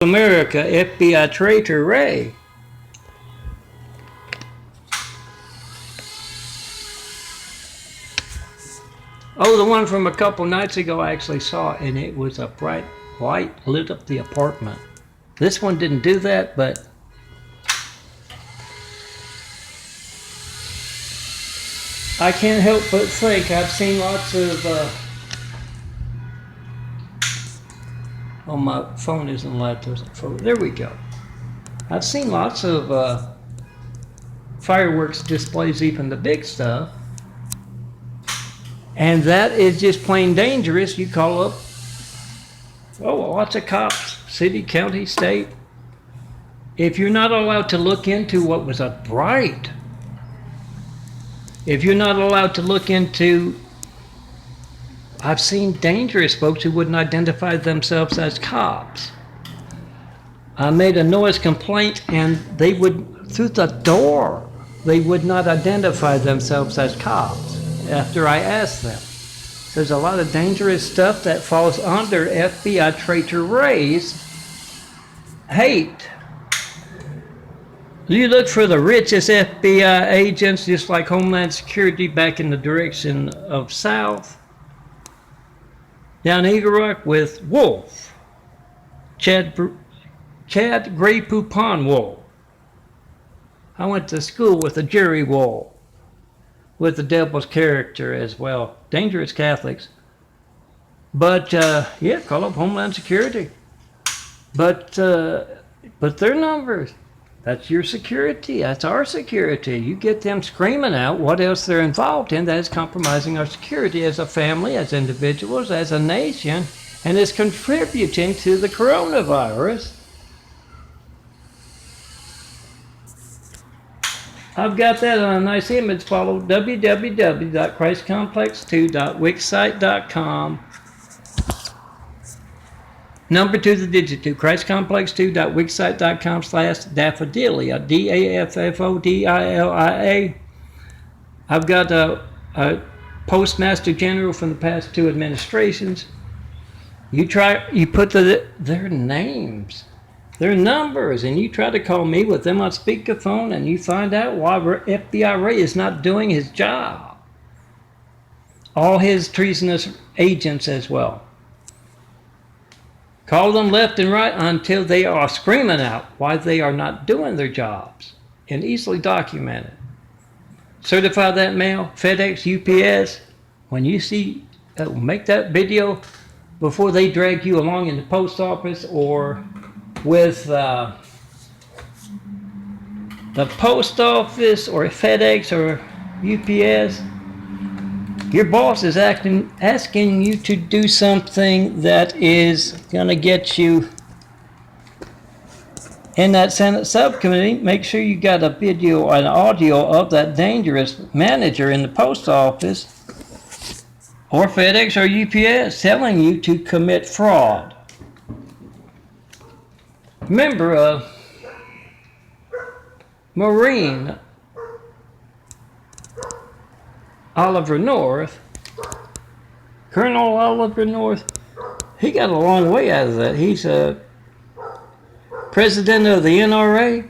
America, FBI traitor Wray. Oh, the one from a couple nights ago I actually saw, and it was a bright light lit up the apartment. This one didn't do that, but I can't help but think I've seen lots of oh, my phone isn't light. There we go. I've seen lots of fireworks displays, even the big stuff. And that is just plain dangerous. You call up, lots of cops, city, county, state. If you're not allowed to look into what was a bright, if you're not allowed to look into, I've seen dangerous folks who wouldn't identify themselves as cops. I made a noise complaint and they would, through the door, they would not identify themselves as cops after I asked them. There's a lot of dangerous stuff that falls under FBI traitor Wray's hate. You look for the richest FBI agents, just like Homeland Security back in the direction of South. Down Eagle Rock with Wolf, Chad Gray Poupon Wolf. I went to school with a Jerry Wolf, with the devil's character as well. Dangerous Catholics. But yeah, call up Homeland Security. But their numbers. That's your security. That's our security. You get them screaming out what else they're involved in that is compromising our security as a family, as individuals, as a nation, and is contributing to the coronavirus. I've got that on a nice image. Follow www.christcomplex2.wixsite.com. Number 2, the digit 2, christcomplex2.wixsite.com/daffodilia, DAFFODILIA. I've got a postmaster general from the past 2 administrations. You put their names, their numbers, and you try to call me with them on speakerphone, and you find out why FBI Wray is not doing his job. All his treasonous agents as well. Call them left and right until they are screaming out why they are not doing their jobs, and easily documented. Certify that mail, FedEx, UPS. When you see, make that video before they drag you along in the post office or with the post office or FedEx or UPS. Your boss is asking you to do something that is going to get you in that Senate subcommittee. Make sure you got a video and audio of that dangerous manager in the post office or FedEx or UPS telling you to commit fraud. Remember, Marine Oliver North, Colonel Oliver North, he got a long way out of that. He's a president of the NRA.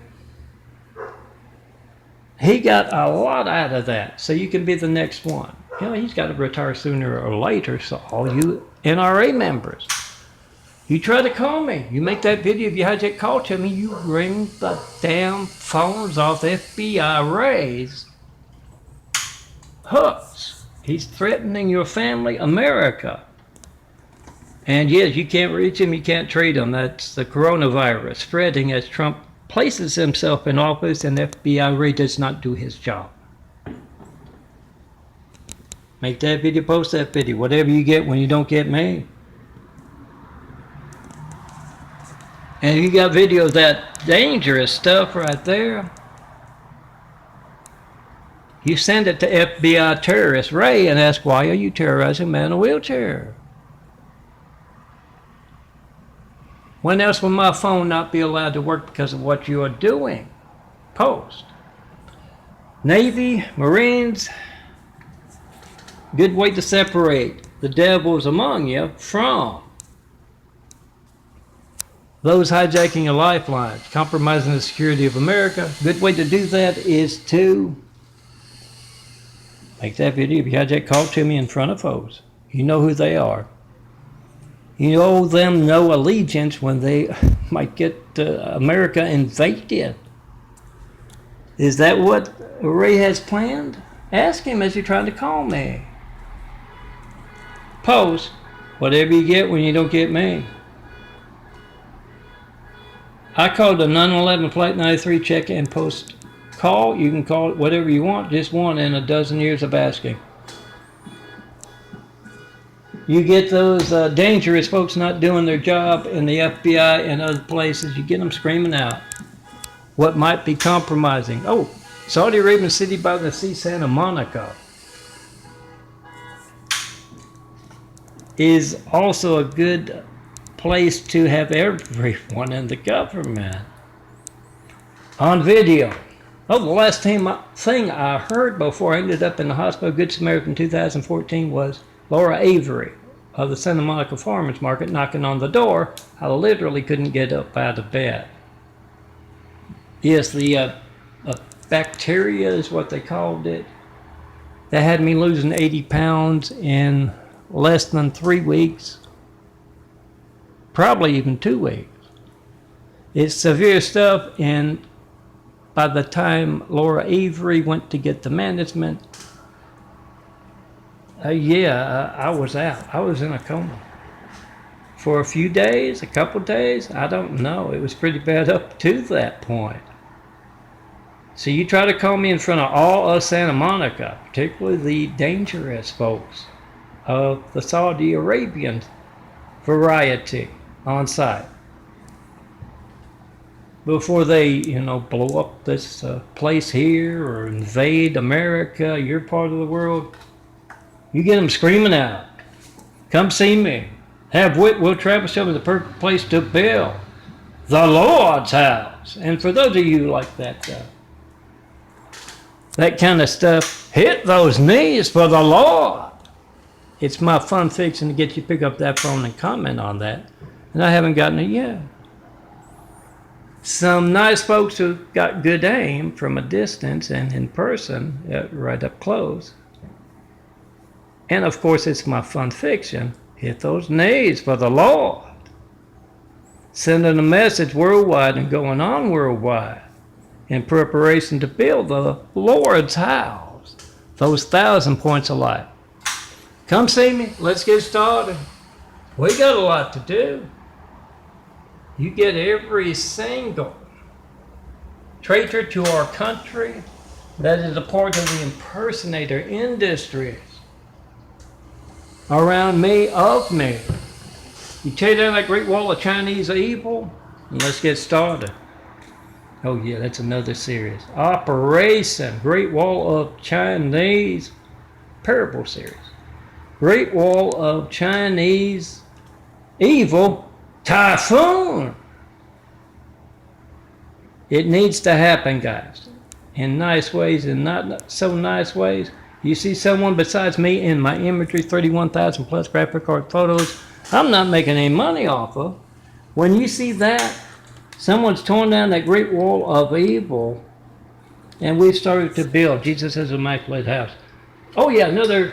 He got a lot out of that, so you can be the next one. He's got to retire sooner or later, so all you NRA members, you try to call me. You make that video, if you had that call to me, you ring the damn phones off FBI Wray's hooks. He's threatening your family, America. And yes, you can't reach him, you can't treat him. That's the coronavirus spreading as Trump places himself in office and FBI Wray does not do his job. Make that video, post that video, whatever you get when you don't get me. And you got video of that dangerous stuff right there. You send it to FBI terrorist Wray and ask, why are you terrorizing a man in a wheelchair? When else will my phone not be allowed to work because of what you are doing? Post. Navy, Marines, good way to separate the devils among you from those hijacking a lifeline, compromising the security of America. Good way to do that is to make that video. If you hijack, call to me in front of folks. You know who they are. You owe them no allegiance when they might get America invaded. Is that what Wray has planned? Ask him as you're trying to call me. Post whatever you get when you don't get me. I called a 9/11 Flight 93 check-in post call. You can call it whatever you want, just one in a dozen years of asking. You get those dangerous folks not doing their job in the FBI and other places, you get them screaming out what might be compromising. Oh, Saudi Arabian city by the sea, Santa Monica, is also a good place to have everyone in the government on video. Oh, the last thing I heard before I ended up in the hospital, Good Samaritan 2014, was Laura Avery of the Santa Monica Farmers Market knocking on the door. I literally couldn't get up out of bed. Yes, the bacteria is what they called it. That had me losing 80 pounds in less than 3 weeks. Probably even 2 weeks. It's severe stuff, and by the time Laura Avery went to get the management, I was out. I was in a coma for a few days, a couple days. I don't know. It was pretty bad up to that point. So you try to call me in front of all of Santa Monica, particularly the dangerous folks of the Saudi Arabian variety on site, before they, blow up this place here or invade America, your part of the world. You get them screaming out, come see me. We'll travel to the perfect place to build the Lord's house. And for those of you like that kind of stuff, hit those knees for the Lord. It's my fun fixing to get you to pick up that phone and comment on that. And I haven't gotten it yet. Some nice folks who got good aim from a distance and in person, right up close. And of course, it's my fun fiction. Hit those knees for the Lord. Sending a message worldwide and going on worldwide in preparation to build the Lord's house. Those 1,000 points of light. Come see me. Let's get started. We got a lot to do. You get every single traitor to our country that is a part of the impersonator industries around me, of me. You tear down that great wall of Chinese evil, and let's get started. Oh yeah, that's another series. Operation Great Wall of Chinese Parable series. Great Wall of Chinese Evil Typhoon. It needs to happen, guys, in nice ways and not so nice ways. You see someone besides me in my imagery, 31,000 plus graphic card photos, I'm not making any money off of. When you see that, someone's torn down that great wall of evil, and we've started to build Jesus' immaculate house. Oh yeah, another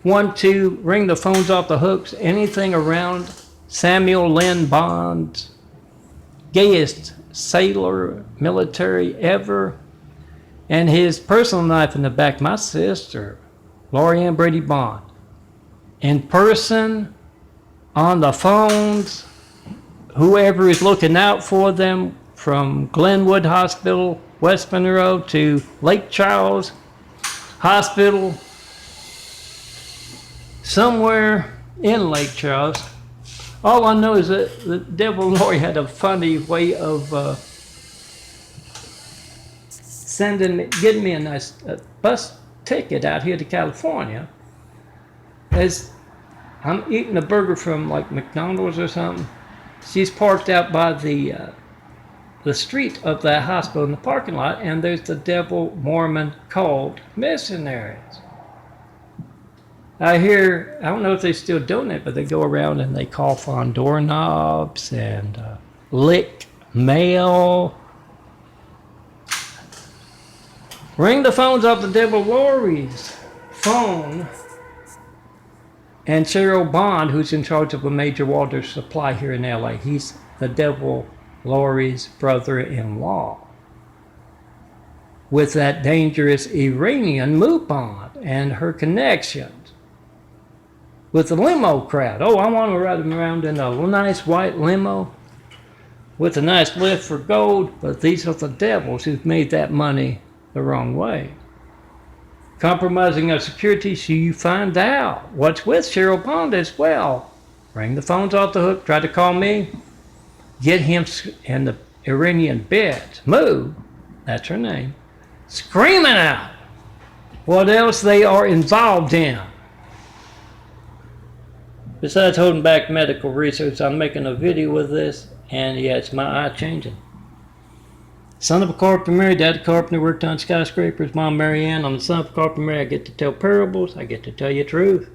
one to ring the phones off the hooks. Anything around Samuel Lynn Bond's gayest sailor military ever, and his personal knife in the back. My sister, Lori Ann Brady Bond, in person, on the phones, whoever is looking out for them, from Glenwood Hospital, West Monroe, to Lake Charles Hospital, somewhere in Lake Charles. All I know is that the devil Lori had a funny way of getting me a nice bus ticket out here to California. As I'm eating a burger from like McDonald's or something, she's parked out by the street of that hospital in the parking lot, and there's the devil Mormon cult missionaries. I hear, I don't know if they still doing it, but they go around and they cough on doorknobs and lick mail. Ring the phones off the devil Lori's phone. And Cyril Bond, who's in charge of a major water supply here in LA, he's the devil Lori's brother-in-law with that dangerous Iranian Mupon and her connections with the limo crowd. Oh, I want to ride them around in a nice white limo with a nice lift for gold, but these are the devils who've made that money the wrong way. Compromising our security, so you find out what's with Cheryl Bond as well. Ring the phones off the hook, try to call me. Get him and the Iranian bitch, Moo, that's her name, screaming out what else they are involved in. Besides holding back medical research, I'm making a video with this, and yeah, it's my eye changing. Son of a carpenter, Mary, dad carpenter, worked on skyscrapers, mom Mary Ann. I'm the son of a carpenter, Mary. I get to tell parables. I get to tell you truth.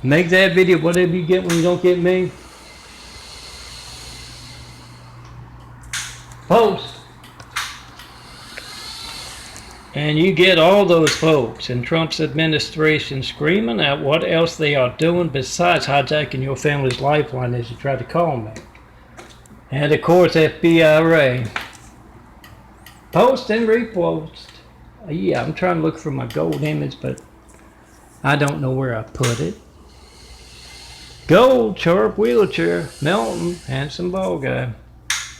Make that video, whatever you get when you don't get me. Post. And you get all those folks in Trump's administration screaming at what else they are doing besides hijacking your family's lifeline as you try to call me. And of course, FBI Wray. Post and repost. Yeah, I'm trying to look for my gold image, but I don't know where I put it. Gold, sharp wheelchair, Melton, handsome ball guy.